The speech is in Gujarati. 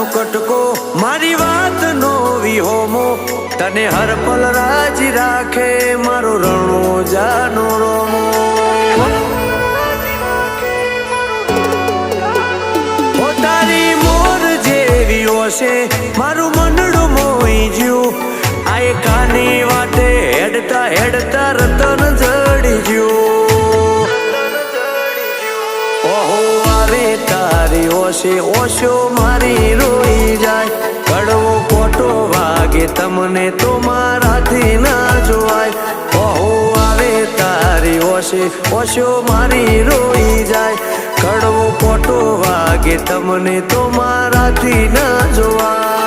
નો કટકો મારી વાત નો વિહોમો તને હર પલ રાજી રાખે મારો રણોજાનો રોમો ઓ તારી મોર જેવી ઓશે મારું મનડું મોઈ જ્યું આ એકાની વાતે હેડતા હેડતા રતન જડી જ્યું ઓહો આવે તારી ઓશે ઓશો મારી રોઈ જાય કડવો ખોટો વાગે તમને તો મારાથી ના જોવાય ઓહો આવે તારી ઓશે ઓશો મારી રોઈ જાય કડવો ખોટો વાગે તમને તો મારાથી ના જોવાય